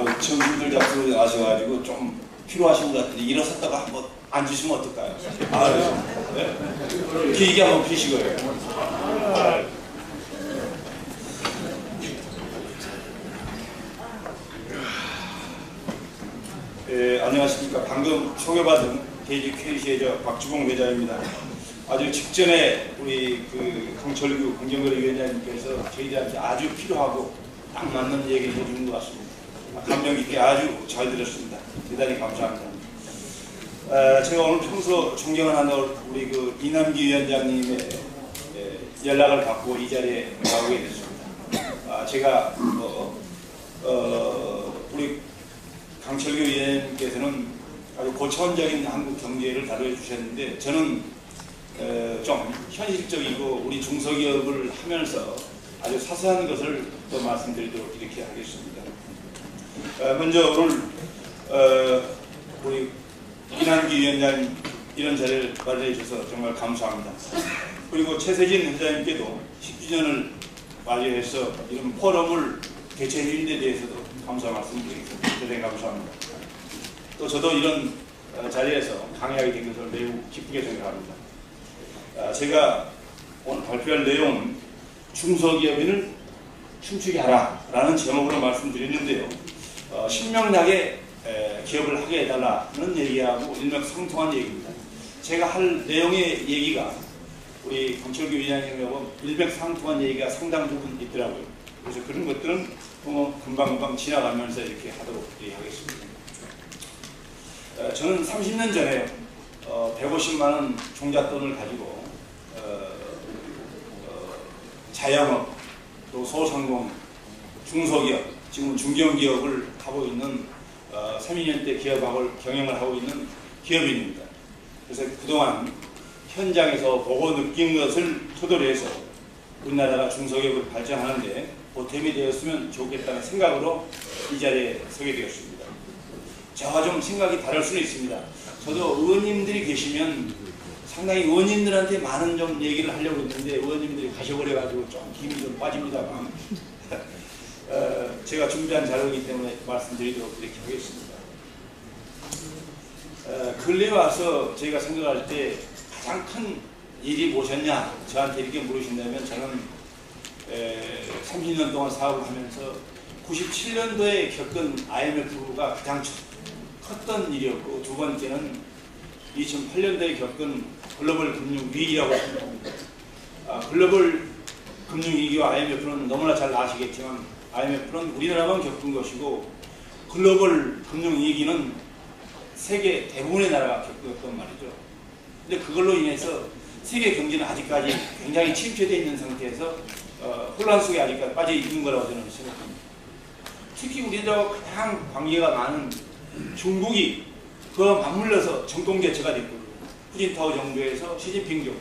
청중들 잡수로 나셔가지고 좀 필요하신 것 같은데 일어섰다가 한번 앉으시면 어떨까요? 네? 길게 한번 피시고요. 안녕하십니까. 방금 소개받은 KGKC의 박주봉 회장입니다. 아주 직전에 우리 강철규 공정거래위원장님께서 저희들한테 아주 필요하고 딱 맞는 얘기를 해주는 것 같습니다. 감명 깊게 아주 잘 들었습니다. 대단히 감사합니다. 제가 오늘 평소 존경하는 우리 이남기 위원장님의 연락을 받고 이 자리에 나오게 됐습니다. 제가 우리 강철규 위원님께서는 아주 고차원적인 한국 경제를 다루어 주셨는데 저는 좀 현실적이고 우리 중소기업을 하면서 아주 사소한 것을 또 말씀드리도록 이렇게 하겠습니다. 먼저 오늘 우리 이남기 위원장님 이런 자리를 마련해 주셔서 정말 감사합니다. 그리고 최세진 회장님께도 10주년을 맞이해서 이런 포럼을 개최해 주신 데 대해서도 감사 말씀드리겠습니다. 대단히 감사합니다. 또 저도 이런 자리에서 강의하게 된 것을 매우 기쁘게 생각합니다. 제가 오늘 발표할 내용은 중소기업인을 춤추게 하라 라는 제목으로 말씀드렸는데요. 신명나게 기업을 하게 해달라는 얘기하고 일맥상통한 얘기입니다. 제가 할 내용의 얘기가 우리 강철규 위원장님하고 일맥상통한 얘기가 상당 부분 있더라고요. 그래서 그런 것들은 금방금방 지나가면서 이렇게 하도록 하겠습니다. 저는 30년 전에 150만원 종잣돈을 가지고 자영업, 또 소상공, 중소기업, 지금 중견기업을 하고 있는 32년대 기업학을 경영을 하고 있는 기업인입니다. 그래서 그동안 현장에서 보고 느낀 것을 토대로 해서 우리나라가 중소기업을 발전하는데 보탬이 되었으면 좋겠다는 생각으로 이 자리에 서게 되었습니다. 저와 좀 생각이 다를 수는 있습니다. 저도 의원님들이 계시면 상당히 의원님들한테 많은 좀 얘기를 하려고 했는데 의원님들이 가셔버려가지고 좀 힘이 좀 빠집니다만 제가 준비한 자료이기 때문에 말씀드리도록 이렇게 하겠습니다. 근래에 와서 저희가 생각할 때 가장 큰 일이 무엇이었냐 저한테 이렇게 물으신다면 저는 30년 동안 사업을 하면서 97년도에 겪은 IMF가 가장 컸던 일이었고 두 번째는 2008년도에 겪은 글로벌 금융위기라고 생각합니다. 글로벌 금융위기와 IMF는 너무나 잘 아시겠지만 IMF는 우리나라만 겪은 것이고 글로벌 금융위기는 세계 대부분의 나라가 겪었던 말이죠. 근데 그걸로 인해서 세계 경제는 아직까지 굉장히 침체되어 있는 상태에서 혼란 속에 아직까지 빠져 있는 거라고 저는 생각합니다. 특히 우리나라와 가장 관계가 많은 중국이 그와 맞물려서 정권 개최가 됐거든요. 후진타오 정부에서 시진핑 정부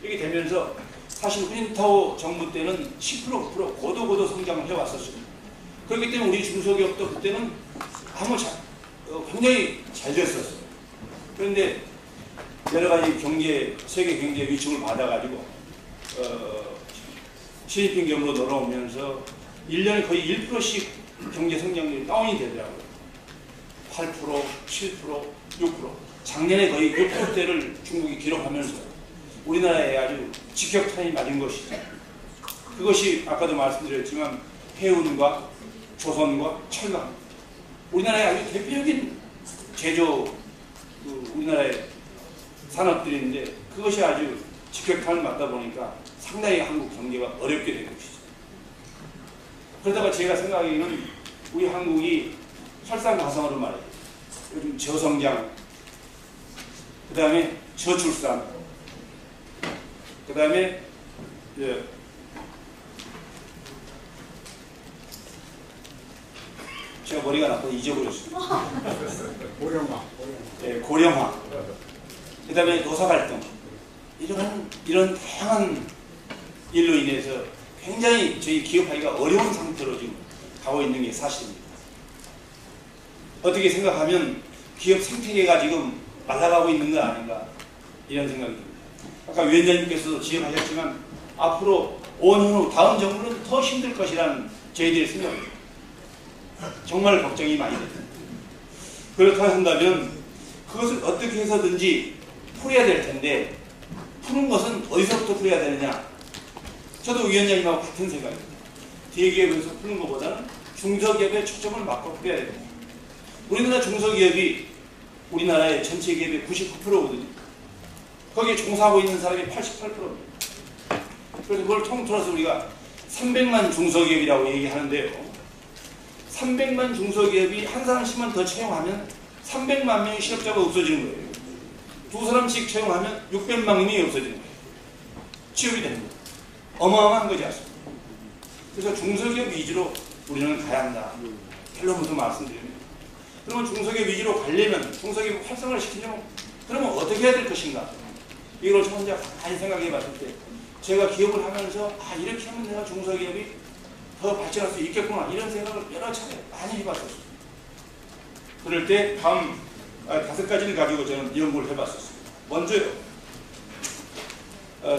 이렇게 되면서 사실 후진타오 정부 때는 10% 9% 고도 성장을 해왔었습니다. 그렇기 때문에 우리 중소기업도 그때는 굉장히 잘 됐었어요. 그런데 여러 가지 세계 경제 위축을 받아가지고 시진핑 정부로 돌아오면서 1년에 거의 1%씩 경제 성장률이 다운이 되더라고요. 8%, 7%, 6%. 작년에 거의 6%대를 중국이 기록하면서 우리나라에 아주 직격탄이 맞은 것이죠. 그것이 아까도 말씀드렸지만 해운과 조선과 철강. 우리나라의 아주 대표적인 제조 우리나라의 산업들인데 그것이 아주 직격탄을 맞다 보니까 상당히 한국 경제가 어렵게 된 것이죠. 그러다가 제가 생각하기에는 우리 한국이 설상가상으로 말해요. 요즘 저성장, 그 다음에 저출산, 그 다음에 제가 머리가 나빠서 잊어버렸어요. 고령화. 그 다음에 노사갈등. 이런 다양한 일로 인해서 굉장히 저희 기업하기가 어려운 상태로 지금 가고 있는 게 사실입니다. 어떻게 생각하면 기업 생태계가 지금 말라가고 있는 거 아닌가 이런 생각이 듭니다. 아까 위원장님께서도 지적하셨지만 앞으로 5년 후 다음 정부는 더 힘들 것이라는 저희들의 생각입니다. 정말 걱정이 많이 됩니다. 그렇다 한다면 그것을 어떻게 해서든지 풀어야 될 텐데 푸는 것은 어디서부터 풀어야 되느냐? 저도 위원장님하고 같은 생각입니다. 대기업에서 푸는 것보다는 중소기업에 초점을 맞고 풀어야 됩니다. 우리나라 중소기업이 우리나라의 전체 기업의 99%거든요. 거기에 종사하고 있는 사람이 88%입니다. 그래서 그걸 통틀어서 우리가 300만 중소기업이라고 얘기하는데요. 300만 중소기업이 한 사람씩만 더 채용하면 300만 명의 실업자가 없어지는 거예요. 두 사람씩 채용하면 600만 명이 없어지는 거예요. 취업이 되는 거예요. 어마어마한 거지 않습니까? 그래서 중소기업 위주로 우리는 가야 한다. 결론부터 말씀드립니다. 그러면 중소기업 위주로 가려면, 중소기업 활성화를 시키려면 그러면 어떻게 해야 될 것인가? 이걸 저 혼자 많이 생각해 봤을 때 제가 기업을 하면서 이렇게 하면 내가 중소기업이 더 발전할 수 있겠구나 이런 생각을 여러 차례 많이 해봤었어요. 그럴 때 다음 5가지를 가지고 저는 연구를 해봤었어요. 먼저요.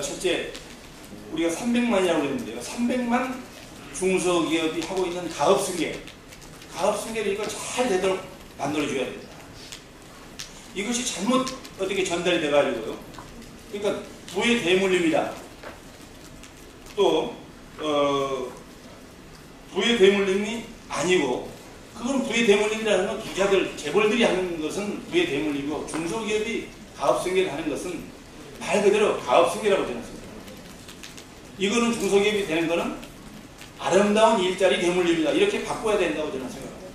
첫째, 우리가 300만이라고 그랬는데요. 300만 중소기업이 하고 있는 가업승계. 가업승계를 이거 잘 되도록 만들어줘야 됩니다. 이것이 잘못 어떻게 전달이 돼가지고요. 그러니까 부의 대물림이다. 또 부의 대물림이 아니고 그건 부의 대물림이라는 건 기자들, 재벌들이 하는 것은 부의 대물림이고 중소기업이 가업승계를 하는 것은 말 그대로 가업승계라고 되었습니다. 이거는 중소기업이 되는 거는 아름다운 일자리 대물림이다. 이렇게 바꿔야 된다고 저는 생각합니다.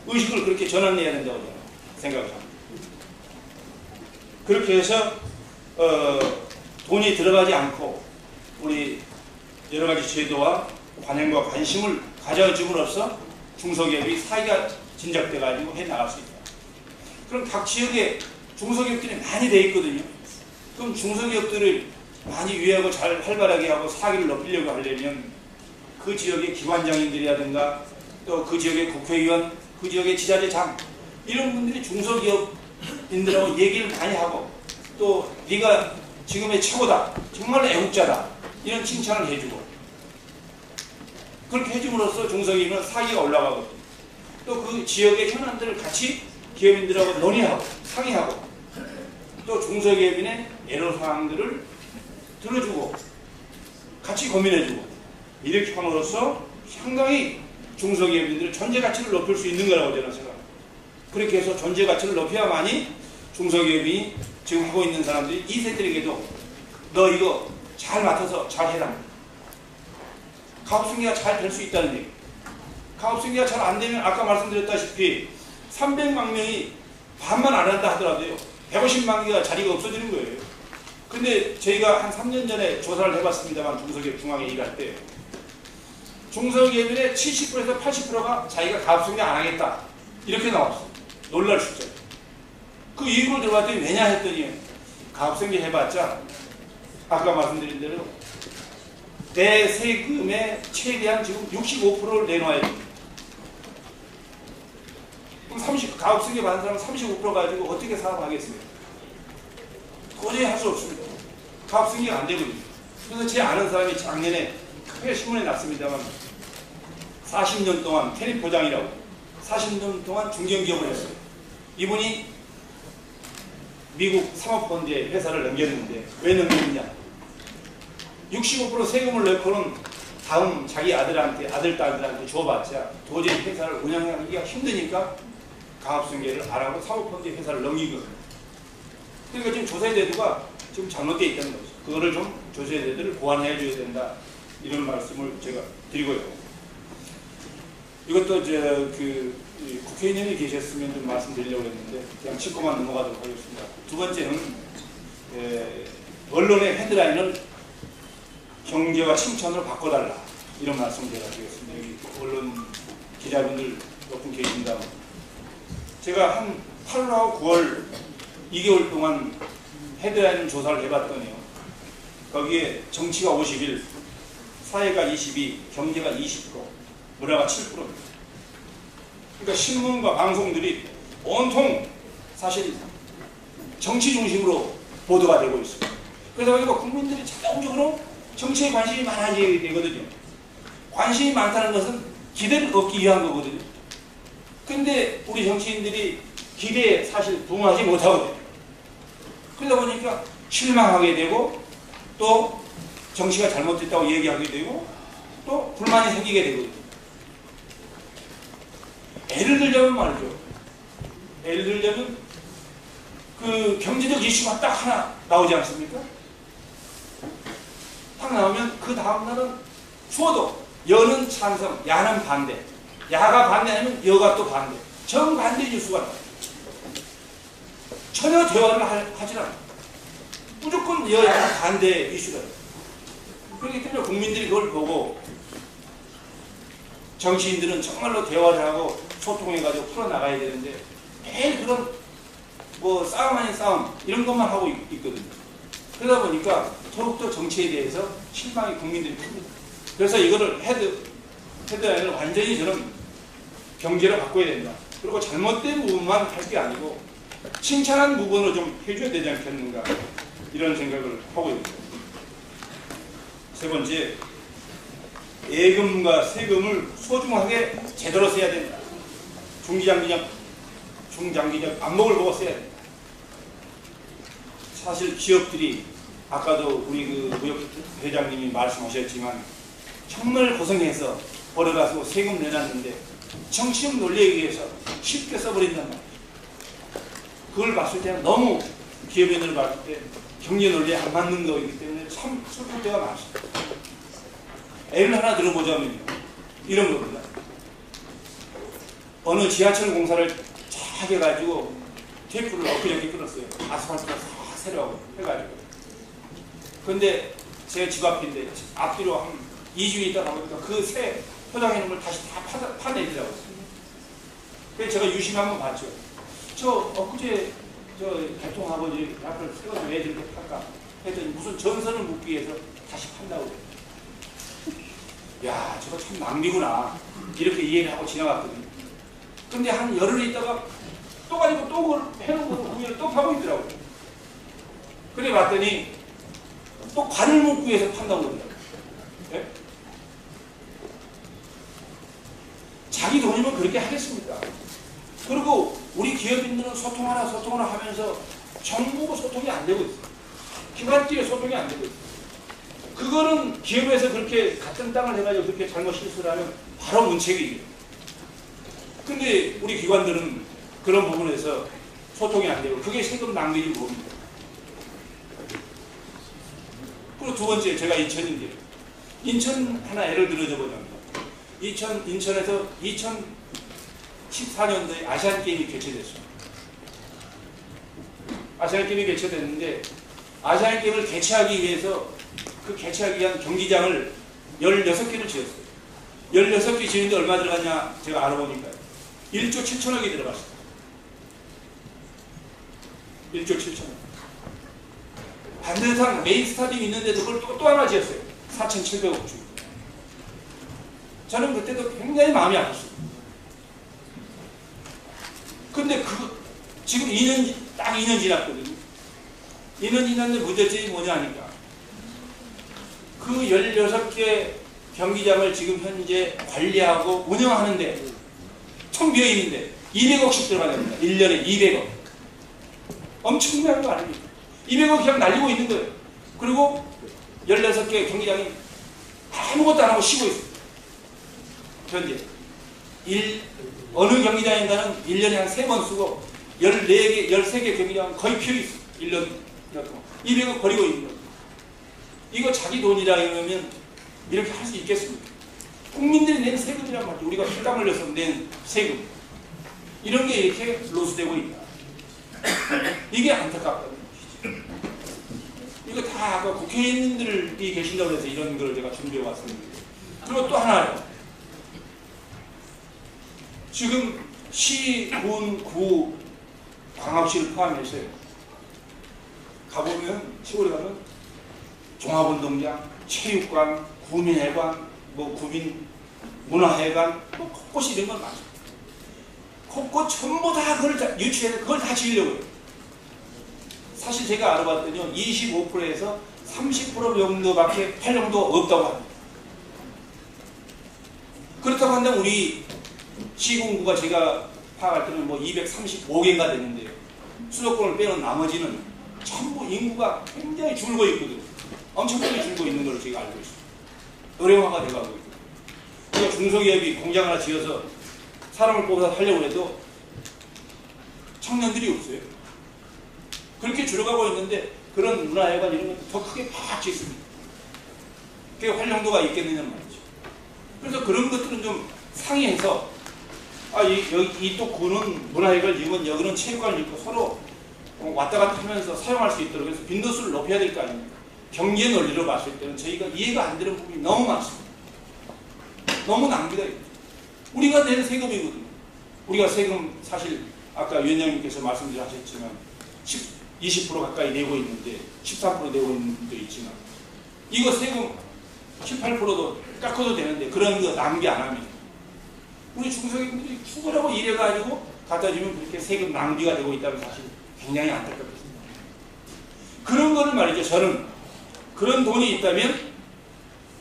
의식을 그렇게 전환해야 된다고 저는 생각을 합니다. 그렇게 해서 돈이 들어가지 않고 우리 여러 가지 제도와 관행과 관심을 가져줌으로써 중소기업이 사이가 진작돼가지고 해나갈 수 있다. 그럼 각 지역에 중소기업들이 많이 돼 있거든요. 그럼 중소기업들을 많이 유예하고 잘 활발하게 하고 사기를 높이려고 하려면 그 지역의 기관장님들이라든가 또 그 지역의 국회의원, 그 지역의 지자체장 이런 분들이 중소기업인들하고 얘기를 많이 하고 또 네가 지금의 최고다, 정말 애국자다 이런 칭찬을 해주고 그렇게 해줌으로써 중소기업은 사기가 올라가거든요. 또 그 지역의 현안들을 같이 기업인들하고 논의하고 상의하고 또 중소기업인의 애로사항들을 들어주고 같이 고민해주고 이렇게 함으로써 상당히 중소기업인들의 존재가치를 높일 수 있는 거라고 저는 생각합니다. 그렇게 해서 존재가치를 높여야만이 중소기업이 지금 하고 있는 사람들이 이 세대에게도 너 이거 잘 맡아서 잘 해라. 가업승계가 잘 될 수 있다는 얘기. 가업승계가 잘 안 되면 아까 말씀드렸다시피 300만 명이 반만 안 한다 하더라도요. 150만 개가 자리가 없어지는 거예요. 근데 저희가 한 3년 전에 조사를 해봤습니다만 중소기업 중앙에 일할 때 중소기업의 70%에서 80%가 자기가 가업승계 안 하겠다. 이렇게 나왔어요. 놀랄 숫자. 그 이유를 들어봤더니 왜냐 했더니 가업승계 해봤자 아까 말씀드린 대로 내 세금의 최대한 지금 65%를 내놔야 됩니다. 그럼 가업승계 받은 사람은 35% 가지고 어떻게 사업하겠습니까? 도저히 할 수 없습니다. 가업승계가 안 되거든요. 그래서 제 아는 사람이 작년에 크게 신문에 났습니다만 40년 동안 테리포장이라고 40년 동안 중견기업을 했어요. 이분이 미국 사모펀드에 회사를 넘겼는데 왜 넘겼느냐? 65% 세금을 넣고는 다음 자기 아들한테 딸들한테 줘봤자 도저히 회사를 운영하기가 힘드니까 가업승계를 안 하고 사모펀드 회사를 넘긴 거예요. 그러니까 지금 조세제도가 지금 잘못되어 있다는 거죠. 그거를 좀 조세제도를 보완해 줘야 된다. 이런 말씀을 제가 드리고요. 이것도 국회의원이 계셨으면 좀 말씀드리려고 했는데 그냥 짚고만 넘어가도록 하겠습니다. 두 번째는 언론의 헤드라인을 경제와 칭찬으로 바꿔달라. 이런 말씀을 제가 드리겠습니다. 여기 언론 기자분들 몇 분 계십니다. 제가 한 8월하고 9월 2개월 동안 헤드라인 조사를 해봤더니요. 거기에 정치가 51, 사회가 22, 경제가 20%, 문화가 7%입니다. 그러니까 신문과 방송들이 온통 사실 정치 중심으로 보도가 되고 있습니다. 그래서 가지고 국민들이 자동적으로 정치에 관심이 많아지게 되거든요. 관심이 많다는 것은 기대를 얻기 위한 거거든요. 근데 우리 정치인들이 기대에 사실 부응하지 못하고 돼요. 그러다 보니까 실망하게 되고 또 정치가 잘못됐다고 얘기하게 되고 또 불만이 생기게 되거든요. 예를 들자면 말이죠. 예를 들자면 그 경제적 이슈가 딱 하나 나오지 않습니까? 딱 나오면 그 다음날은 추워도 여는 찬성, 야는 반대. 야가 반대하면 여가 또 반대. 정반대 뉴스가 나와요. 전혀 대화를 하지 않아요. 무조건 여야는 반대 이슈다. 그렇기 때문에 국민들이 그걸 보고 정치인들은 정말로 대화를 하고 소통해가지고 풀어나가야 되는데 매일 그런 뭐 싸움 아닌 싸움 이런 것만 하고 있거든요. 그러다 보니까 더욱더 정치에 대해서 실망이 국민들이 큽니다. 그래서 이거를 헤드라인을 완전히 저는 경제로 바꿔야 된다. 그리고 잘못된 부분만 할 게 아니고 칭찬한 부분을 좀 해줘야 되지 않겠는가 이런 생각을 하고 있습니다. 세 번째, 예금과 세금을 소중하게 제대로 써야 된다. 중장기적 안목을 보고 써야 된다. 사실 기업들이 아까도 우리 그 무역 회장님이 말씀하셨지만 정말 고생해서 벌어가지고 세금 내놨는데 정치적 논리에 의해서 쉽게 써버린단 말이에요. 그걸 봤을 때는 너무 기업의 눈을 봤을 때 경제 논리에 안 맞는 거이기 때문에 참 슬플 때가 많습니다. 예를 하나 들어보자면요. 이런 겁니다. 어느 지하철 공사를 쫙 해가지고 테이프를 엊그저께 끊었어요. 아스팔트가 다 새로 해가지고. 근데 제 집 앞인데 앞뒤로 한 2주 있다 보니까 그 새 포장해 놓은 걸 다시 다 파내더라고요. 그래서 제가 유심히 한번 봤죠. 저 엊그제 저 개통아버지 앞을 세워서 왜 저렇게 팔까? 했더니 무슨 전선을 묶기 위해서 다시 판다고 그래요. 야, 저거 참 낭비구나. 이렇게 이해를 하고 지나갔거든요. 근데 한 열흘 있다가 또 가지고 또 그걸 해놓고 우유를 또 파고 있더라고요. 그래 봤더니 또 관을 묶기 위해서 판다고 그러더라고요. 네? 자기 돈이면 그렇게 하겠습니까? 그리고 우리 기업인들은 소통하나 하면서 정부가 소통이 안 되고 있어요. 기관끼리 소통이 안 되고 있어요. 그거는 기업에서 그렇게 같은 땅을 해가지고 그렇게 잘못 실수를 하면 바로 문책이에요. 근데 우리 기관들은 그런 부분에서 소통이 안 되고 그게 세금 낭비지 뭡니까? 그리고 두 번째, 제가 인천인데요. 인천 하나 예를 들어줘 보자면 인천에서 2014년도에 아시안게임이 개최됐어요. 아시안게임이 개최됐는데 아시안게임을 개최하기 위해서 그 개최하기 위한 경기장을 16개를 지었어요. 16개 지는데 얼마 들어갔냐 제가 알아보니까 1조 7천억이 들어갔어요. 1조 7천억. 반대상 메인 스타디움 있는데도 그걸 또 하나 지었어요. 4,700억 주. 저는 그때도 굉장히 마음이 아팠어요. 근데 지금 딱 2년 지났거든요. 2년 지났는데 문제점이 뭐냐 하니까 그 16개 경기장을 지금 현재 관리하고 운영하는데 총 비어있는데 200억씩 들어가야 됩니다. 1년에 200억. 엄청난 거 아닙니까? 200억 그냥 날리고 있는 거예요. 그리고 16개 경기장이 아무것도 안 하고 쉬고 있어요. 현재. 어느 경기장인가는 1년에 한 3번 쓰고 14개, 13개 경기장은 거의 비어 있어요. 1년 동안. 200억 버리고 있는 거예요. 이거 자기 돈이라 이러면 이렇게 할 수 있겠습니까? 국민들이 낸 세금이란 말이죠. 우리가 피땀 흘려서 낸 세금. 이런 게 이렇게 로스되고 있다. 이게 안타깝다는 것이죠. 이거 다 아까 국회의원들이 계신다고 해서 이런 걸 제가 준비해 왔습니다. 그리고 또 하나요. 지금 시, 군, 구, 광역시를 포함해서요. 가보면 시골에 가면 종합운동장, 체육관, 구민회관, 뭐 구민 문화회관, 뭐 곳곳이 이런 건 많죠. 곳곳 전부 다 그걸 유치해서 그걸 다 지으려고 해요. 사실 제가 알아봤더니 25%에서 30% 정도밖에 할 정도가 없다고 합니다. 그렇다고 한다면 우리 시군구가 제가 파악할 때는 뭐 235개인가 되는데요. 수도권을 빼놓은 나머지는 전부 인구가 굉장히 줄고 있거든요. 엄청나게 줄고 있는 걸로 제가 알고 있습니다. 노령화가 돼가고 있거든요. 그러니까 중소기업이 공장 하나 지어서 사람을 뽑아서 하려고 해도 청년들이 없어요. 그렇게 줄어가고 있는데 그런 문화회관 이런 것도 더 크게 팍 짓습니다. 그게 활용도가 있겠느냐 말이죠. 그래서 그런 것들은 좀 상의해서 이 또 구는 문화회관을 이건 여기는 체육관을 짓고 서로 왔다 갔다 하면서 사용할 수 있도록 해서 빈도수를 높여야 될 거 아닙니까? 경제 논리로 봤을 때는 저희가 이해가 안 되는 부분이 너무 많습니다. 너무 낭비가 있죠. 우리가 내는 세금이거든요. 우리가 세금 사실 아까 위원장님께서 말씀하셨지만 20% 가까이 내고 있는데 13% 내고 있는 분도 있지만 이거 세금 18%도 깎아도 되는데 그런 거 낭비 안 하면 우리 중소기업들이 죽으라고 일해가지고 갖다 주면 그렇게 세금 낭비가 되고 있다는 사실 굉장히 안타깝습니다. 그런 거를 말이죠. 저는 그런 돈이 있다면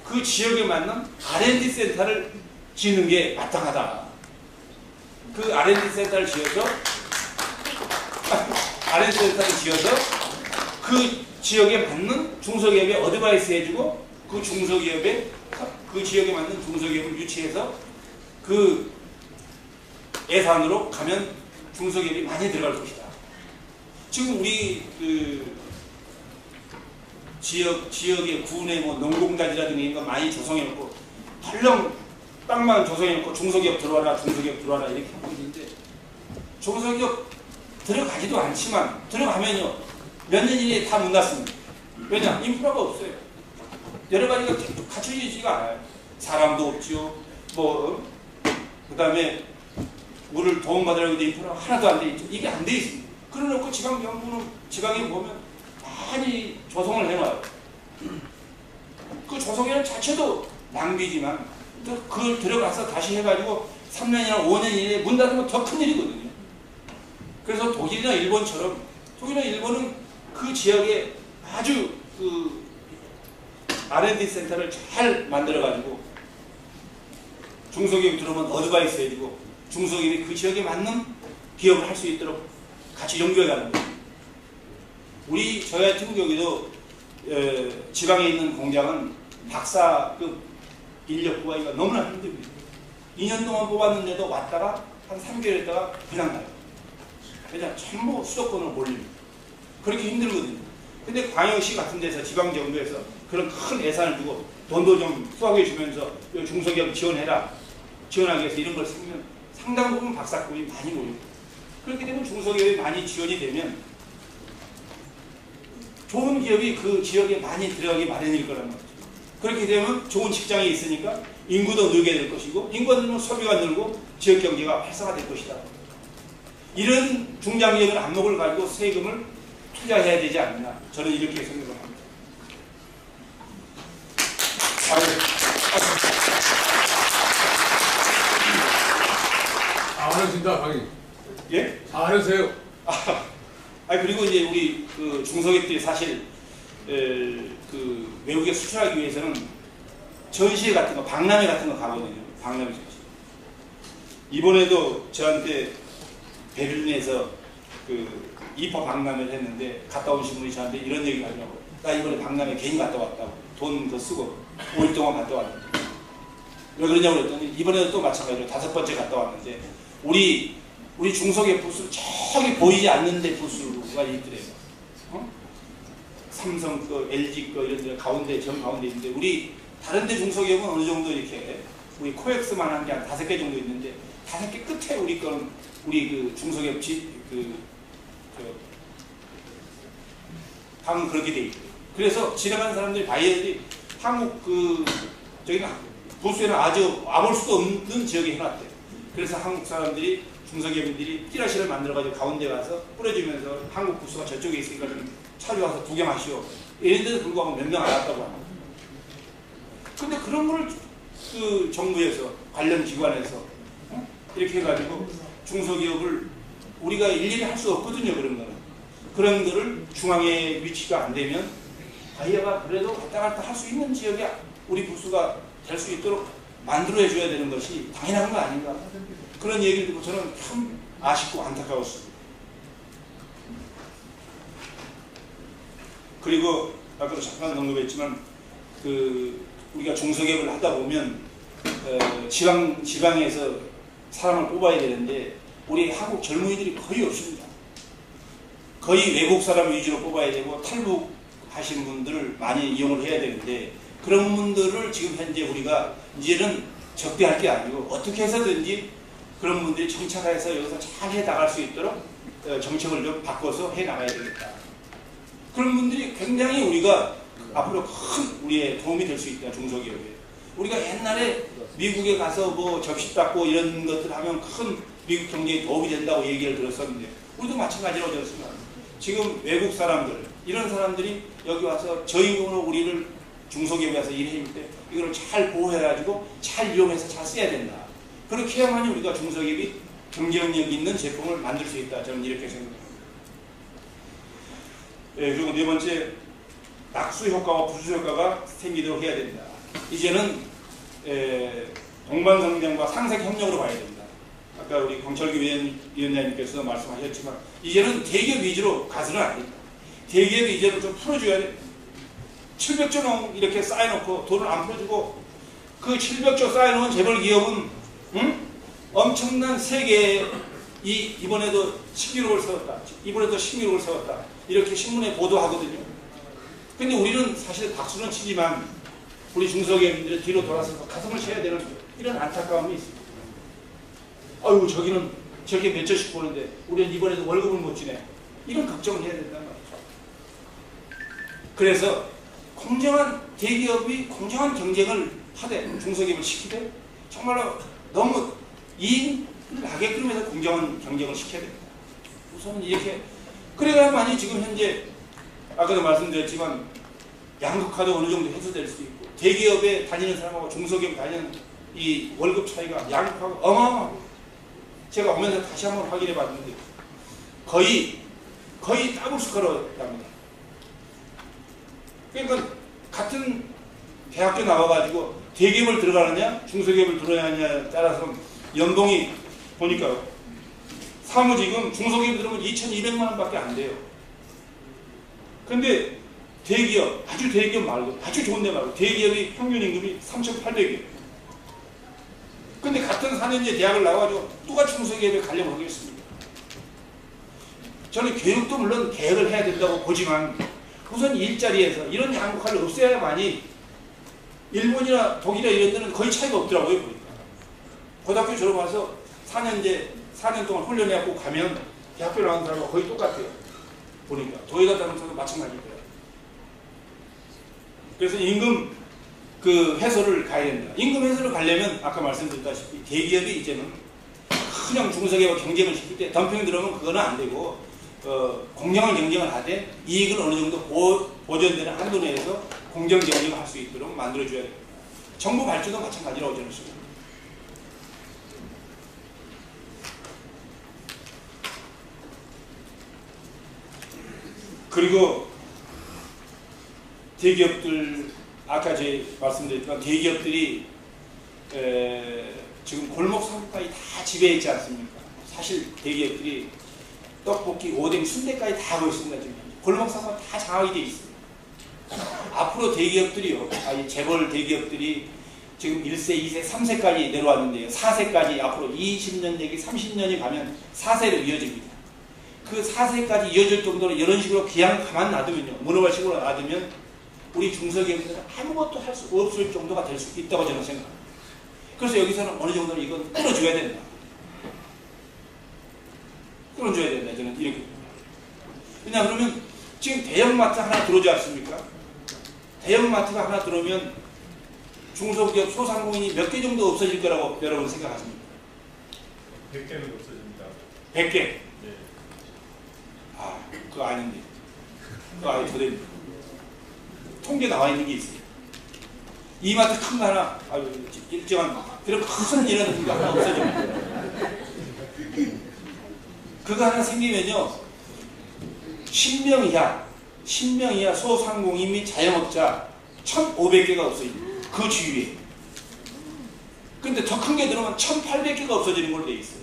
그 지역에 맞는 R&D 센터를 짓는 게 마땅하다. 그 R&D 센터를 지어서 그 지역에 맞는 중소기업에 어드바이스 해주고 그 지역에 맞는 중소기업을 유치해서 그 예산으로 가면 중소기업이 많이 들어갈 것이다. 지금 우리 그 지역의 구내 뭐 농공단이라든가 이런 거 많이 조성해놓고 덜렁 땅만 조성해놓고 중소기업 들어와라 이렇게 하고 있는데 중소기업 들어가지도 않지만 들어가면요 몇 년 이내에 다 문 닫습니다. 왜냐? 인프라가 없어요. 여러 가지가 갖춰지지가 않아요. 사람도 없지요. 그 다음에 물을 도움받으려고 해도 인프라가 하나도 안 돼 있죠. 이게 안 돼 있습니다. 그래놓고 지방에 보면 많이 조성을 해놔요. 그 조성이라는 자체도 낭비지만 또 그걸 들어가서 다시 해가지고 3년이나 5년 이내에 문 닫으면 더 큰일이거든요. 그래서 독일이나 일본은 그 지역에 아주 그 R&D 센터를 잘 만들어가지고 중소기업이 들어오면 어드바이스 해주고 중소기업이 그 지역에 맞는 기업을 할 수 있도록 같이 연결하는 거예요. 저희 같은 경우도 지방에 있는 공장은 박사급 인력 구하기가 너무나 힘듭니다. 2년 동안 뽑았는데도 왔다가 한 3개월 있다가 그냥 가요. 그냥 전부 수도권으로 몰립니다. 그렇게 힘들거든요. 근데 광역시 같은 데서 지방정부에서 그런 큰 예산을 주고 돈도 좀 수확해 주면서 중소기업 지원하기 위해서 이런 걸 쓰면 상당 부분 박사급이 많이 모입니다. 그렇게 되면 중소기업이 많이 지원이 되면 좋은 기업이 그 지역에 많이 들어가기 마련일 거란 말이죠. 그렇게 되면 좋은 직장이 있으니까 인구도 늘게 될 것이고 인구가 늘면 소비가 늘고 지역 경제가 활성화될 것이다. 이런 중장기적인 안목을 가지고 세금을 투자해야 되지 않느냐. 저는 이렇게 생각을 합니다. 잘하신다, 강의. 예? 잘하세요. 그리고 이제 우리 그 중소기업들이 사실 그 외국에 수출하기 위해서는 전시회 같은 거, 박람회 같은 거 가거든요. 박람회 전시. 이번에도 저한테 베를린에서 그 이퍼 박람회를 했는데 갔다 오신 분이 저한테 이런 얘기를 하더라고요. 나 이번에 박람회 괜히 갔다 왔다고. 돈 더 쓰고 5일 동안 갔다 왔는데. 왜 그러냐고 그랬더니 이번에도 또 마찬가지로 5번째 갔다 왔는데 우리 중소기업 부스 저기 보이지 않는 데 부스가 있더래요. 삼성 거, LG 거 이런 데 가운데 정 가운데 있는데 우리 다른 데 중소기업은 어느 정도 이렇게 우리 코엑스만 한 게 한 5개 정도 있는데 5개 끝에 우리 거는 우리 그 중소기업 방은 그렇게 돼 있고 그래서 지나가는 사람들이 바이어들이 한국 저기는 부스에는 아주 와볼 수도 없는 지역에 해놨대요. 그래서 한국 사람들이 중소기업인들이 찌라시를 만들어가지고 가운데 가서 뿌려주면서 한국 부스가 저쪽에 있으니까 좀 찾아와서 구경하시오. 이런데도 불구하고 몇 명 안 왔다고 합니다. 근데 그런 거를 그 정부에서 관련 기관에서 이렇게 해가지고 중소기업을 우리가 일일이 할 수 없거든요. 그런 거는. 그런 거를 중앙에 위치가 안 되면 바이어가 그래도 왔다 갔다 할 수 있는 지역에 우리 부스가 될 수 있도록 만들어줘야 되는 것이 당연한 거 아닌가. 그런 얘기를 듣고 저는 참 아쉽고 안타까웠습니다. 그리고 아까도 잠깐 언급했지만 우리가 중소기업을 하다 보면 지방에서 사람을 뽑아야 되는데 우리 한국 젊은이들이 거의 없습니다. 거의 외국 사람 위주로 뽑아야 되고 탈북하신 분들을 많이 이용을 해야 되는데 그런 분들을 지금 현재 우리가 이제는 적대할 게 아니고 어떻게 해서든지 그런 분들이 정착해서 여기서 잘 해나갈 수 있도록 정책을 좀 바꿔서 해나가야 되겠다. 그런 분들이 굉장히 우리가 앞으로 큰 우리의 도움이 될 수 있다. 중소기업에. 우리가 옛날에 미국에 가서 뭐 접시 닦고 이런 것들 하면 큰 미국 경제에 도움이 된다고 얘기를 들었었는데 우리도 마찬가지라고 들었습니다. 지금 외국 사람들 이런 사람들이 여기 와서 저희 돈으로 우리를 중소기업에 와서 일해줄 때 이걸 잘 보호해가지고 잘 이용해서 잘 써야 된다. 그렇게 해야만이 우리가 중소기업이 경쟁력 있는 제품을 만들 수 있다. 저는 이렇게 생각합니다. 예, 그리고 네 번째, 낙수 효과와 부수 효과가 생기도록 해야 된다. 이제는 동반성장과 상생 협력으로 봐야 된다. 아까 우리 강철규 위원장님께서 말씀하셨지만 이제는 대기업 위주로 가서는 안 된다. 대기업이 이제는 좀 풀어줘야 돼. 700조 원 이렇게 쌓여놓고 돈을 안 풀어주고 그 700조 쌓여놓은 재벌 기업은 엄청난 세계에 이번에도 신기록을 세웠다. 이번에도 신기록을 세웠다. 이렇게 신문에 보도하거든요. 근데 우리는 사실 박수는 치지만 우리 중소기업인들은 뒤로 돌아서서 가슴을 쳐야 되는 이런 안타까움이 있습니다. 아유 저기는 저렇게 몇 조씩 보는데 우리는 이번에도 월급을 못 주네. 이런 걱정을 해야 된단 말이죠. 그래서 공정한 대기업이 공정한 경쟁을 하되 중소기업을 시키되 정말로 너무 이익을 나게끔 해서 공정한 경쟁을 시켜야 됩니다. 우선은 이렇게 그래야만이 지금 현재 아까도 말씀드렸지만 양극화도 어느 정도 해소될 수 있고 대기업에 다니는 사람하고 중소기업 다니는 이 월급 차이가 양극화가 어마어마합니다. 제가 오면서 다시 한번 확인해 봤는데 거의 더블 스코어로 납니다. 그러니까 같은 대학교 나와가지고 대기업을 들어가느냐 중소기업을 들어가느냐에 따라서 연봉이 보니까 사무직은 중소기업 들어오면 2,200만 원밖에 안 돼요. 근데 대기업, 아주 대기업 말고 아주 좋은 데 말고 대기업이 평균 임금이 3,800이에요. 근데 같은 4년제 대학을 나와가지고 누가 중소기업에 가려고 하겠습니까? 저는 교육도 물론 개혁을 해야 된다고 보지만 우선 일자리에서 이런 양극화를 없애야만이 일본이나 독일이나 이런 데는 거의 차이가 없더라고요. 보니까 고등학교 졸업해서 4년 동안 훈련해갖고 가면 대학교 나온 사람과 거의 똑같아요. 보니까 도예가 따르면서도 마찬가지일 거예요. 그래서 임금 해소를 가야 된다. 임금 해소를 가려면 아까 말씀드렸다시피 대기업이 이제는 그냥 중소기업과 경쟁을 시킬 때 덤핑 들어오면 그거는 안 되고 공정한 경쟁을 하되 이익은 어느 정도 보존되는 한도 내에서 공정 경쟁을 할 수 있도록 만들어줘야 됩니다. 정부 발주도 마찬가지라고 저는 생각합니다. 그리고 대기업들 아까 제가 말씀드렸지만 대기업들이 지금 골목 상권까지 다 지배해 있지 않습니까? 사실 대기업들이 떡볶이, 오뎅, 순대까지 다 하고 있습니다. 지금 골목 상권 다 장악이 돼 있습니다. 앞으로 대기업들이요, 재벌 대기업들이 지금 1세, 2세, 3세까지 내려왔는데요. 4세까지 앞으로 20년 내지 30년이 가면 4세로 이어집니다. 그 4세까지 이어질 정도로 이런 식으로 그냥 가만 놔두면요. 문어발식으로 놔두면 우리 중소기업들은 아무것도 할 수 없을 정도가 될 수 있다고 저는 생각합니다. 그래서 여기서는 어느 정도는 이건 끌어줘야 된다. 끌어줘야 된다. 저는 이렇게. 왜냐 그러면 지금 대형마트 하나 들어오지 않습니까? 대형마트가 하나 들어오면 중소기업 소상공인이 몇 개 정도 없어질 거라고 여러분 생각하십니까? 100개는 없어집니다. 100개? 네. 아, 그거 아닌데. 그거 아예 더 됩니다. 통계 나와 있는 게 있어요. 이마트 큰 거 하나, 일정한, 그런 큰 이런 거 하나 없어집니다. 그거 하나 생기면요, 10명 이하 소상공인 및 자영업자 1,500개가 없어집니다. 그 주위에. 근데 더 큰 게 들어오면 1,800개가 없어지는 걸로 돼 있어요.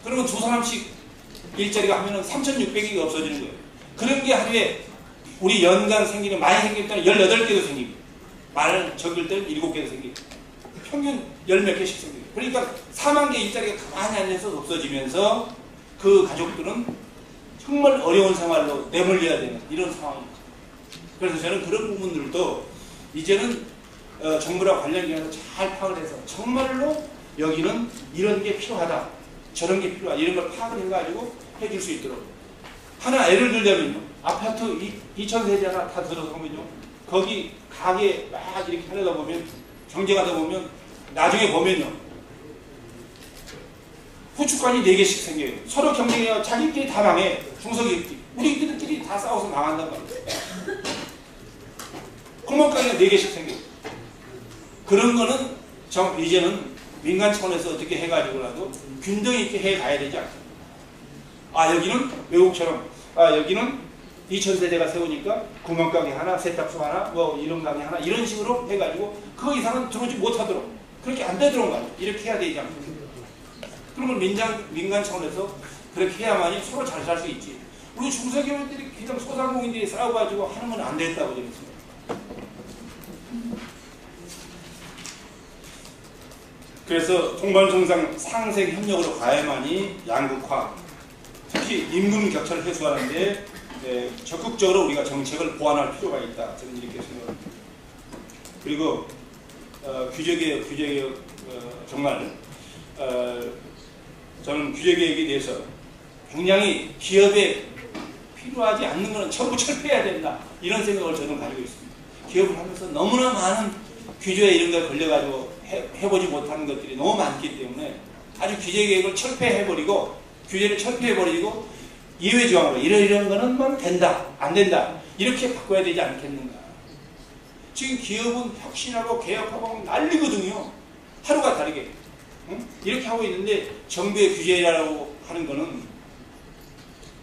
그러면 두 사람씩 일자리가 하면은 3,600개가 없어지는 거예요. 그런 게 하루에 우리 연간 생기는, 많이 생길 때는 18개도 생기고, 말 적을 때는 7개도 생기고, 평균 10몇 개씩 생겨요. 그러니까 4만 개 일자리가 가만히 앉아서 없어지면서 그 가족들은 정말 어려운 생활로 내몰려야 되는 이런 상황입니다. 그래서 저는 그런 부분들도 이제는 정부랑 관련 기관에서 잘 파악을 해서 정말로 여기는 이런 게 필요하다, 저런 게 필요하다, 이런 걸 파악을 해가지고 해줄 수 있도록. 하나 예를 들자면요, 아파트 2,000세대 하나 다 들어서면요, 거기 가게 막 이렇게 하려다 보면, 경쟁하다 보면, 나중에 보면요, 후축관이 4개씩 생겨요. 서로 경쟁해요. 자기끼리 다 망해. 중소기업끼리. 우리끼리 다 싸워서 망한단 말이에요. 공업가게가 4개씩 생겨요. 그런 거는 이제는 민간 차원에서 어떻게 해가지고라도 균등 있게 해가야 되지 않습니까? 아, 여기는 외국처럼, 아, 여기는 2,000세대가 세우니까 구멍가게 하나, 세탁소 하나, 뭐 이런 가게 하나, 이런 식으로 해가지고 그 이상은 들어오지 못하도록, 그렇게 안 되도록 말이에요. 이렇게 해야 되지 않습니까? 그런 걸 민간 차원에서 그렇게 해야만이 서로 잘 살 수 있지. 우리 중소기업들이 그냥 소상공인들이 싸워가지고 하는 건 안 됐다고 저는 생각합니다. 그래서 동반정상 상생 협력으로 가야만이 양극화, 특히 임금 격차를 해소하는데 적극적으로 우리가 정책을 보완할 필요가 있다. 저는 이렇게 생각합니다. 그리고 규제개혁 정말 저는 규제개혁에 대해서 굉장히 기업에 필요하지 않는 것은 전부 철폐해야 된다, 이런 생각을 저는 가지고 있습니다. 기업을 하면서 너무나 많은 규제에 이런 걸 걸려가지고 해보지 못하는 것들이 너무 많기 때문에 아주 규제개혁을 철폐해버리고, 규제를 철폐해버리고 예외조항으로 이런 거는 뭐 된다, 안 된다, 이렇게 바꿔야 되지 않겠는가. 지금 기업은 혁신하고 개혁하고 난리거든요. 하루가 다르게. 응? 이렇게 하고 있는데 정부의 규제라고 하는 거는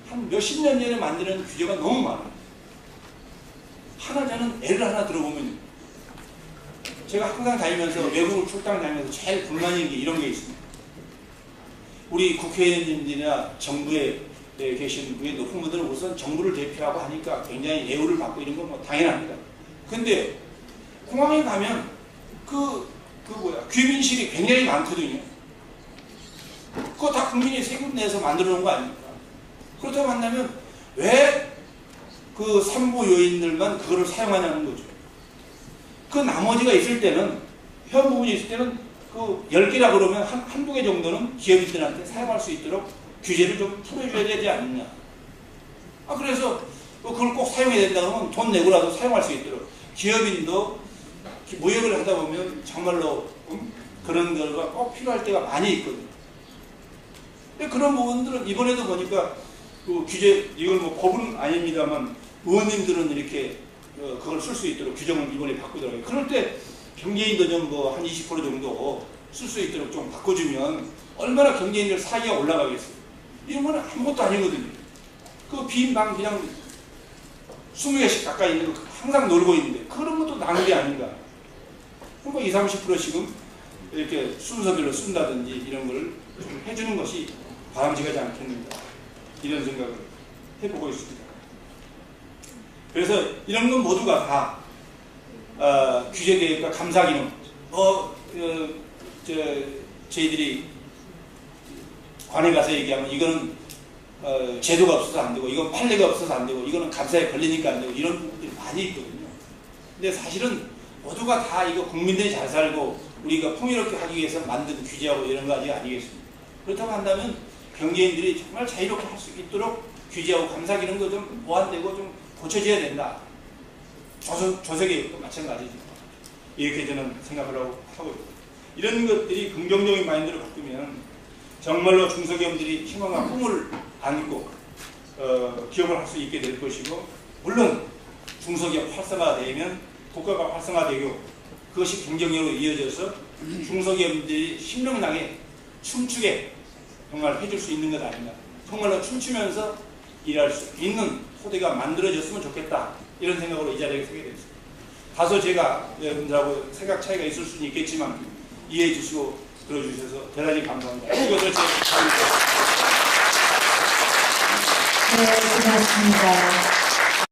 한 몇십 년 전에 만드는 규제가 너무 많아요. 저는 예를 하나 들어보면, 제가 항상 다니면서, 외국을 출장 다니면서 제일 불만인 게 이런 게 있습니다. 우리 국회의원님들이나 정부에 계신 분의 높은 분들은 우선 정부를 대표하고 하니까 굉장히 예우를 받고 이런 건 뭐 당연합니다. 근데 공항에 가면 귀빈실이 굉장히 많거든요. 그거 다 국민이 세금 내서 만들어 놓은 거 아닙니까? 그렇다고 한다면 왜 그 산부 요인들만 그거를 사용하냐는 거죠. 그 나머지가 있을 때는, 현 부분이 있을 때는 그 10개라 그러면 한두 개 정도는 기업인들한테 사용할 수 있도록 규제를 좀 풀어줘야 되지 않느냐. 그래서 그걸 꼭 사용해야 된다 그러면 돈 내고라도 사용할 수 있도록, 기업인도 무역을 하다 보면 정말로 그런 거가 꼭 필요할 때가 많이 있거든요. 근데 그런 부분들은 이번에도 보니까 그 규제, 이건 뭐 법은 아닙니다만 의원님들은 이렇게 그걸 쓸 수 있도록 규정을 이번에 바꾸더라고요. 그럴 때 경제인도 좀 뭐 한 20% 정도 쓸 수 있도록 좀 바꿔주면 얼마나 경제인들 사이가 올라가겠어요. 이런 건 아무것도 아니거든요. 그 빈 방 그냥 20개씩 가까이 있는 거 항상 놀고 있는데 그런 것도 낭비 아닌가. 뭐 20, 30%씩은 이렇게 순서별로 쓴다든지 이런 걸 좀 해주는 것이 바람직하지 않겠는가, 이런 생각을 해보고 있습니다. 그래서 이런 건 모두가 다 규제개혁과 감사기능, 저희들이 관에 가서 얘기하면 이거는 제도가 없어서 안 되고, 이건 판례가 없어서 안 되고, 이거는 감사에 걸리니까 안 되고, 이런 부분들이 많이 있거든요. 근데 사실은 모두가 다 이거 국민들이 잘 살고 우리가 풍요롭게 하기 위해서 만든 규제하고 이런 거 아니겠습니까? 그렇다고 한다면 경제인들이 정말 자유롭게 할 수 있도록 규제하고 감사 기능도 좀 보완되고 좀 고쳐져야 된다. 조세개혁도 마찬가지죠. 이렇게 저는 생각을 하고 있습니다. 이런 것들이 긍정적인 마인드로 바꾸면 정말로 중소기업들이 희망과 꿈을 안고 기업을 할 수 있게 될 것이고, 물론 중소기업 활성화되면 국가가 활성화되고 그것이 경쟁력으로 이어져서 중소기업들이 신명나게 춤추게 정말 해줄 수 있는 것 아닌가. 정말로 춤추면서 일할 수 있는 토대가 만들어졌으면 좋겠다, 이런 생각으로 이 자리에 서게 됐습니다. 다소 제가 여러분들하고 생각 차이가 있을 수는 있겠지만 이해해 주시고 들어주셔서 대단히 감사합니다. 이것을 제 네, 고맙습니다.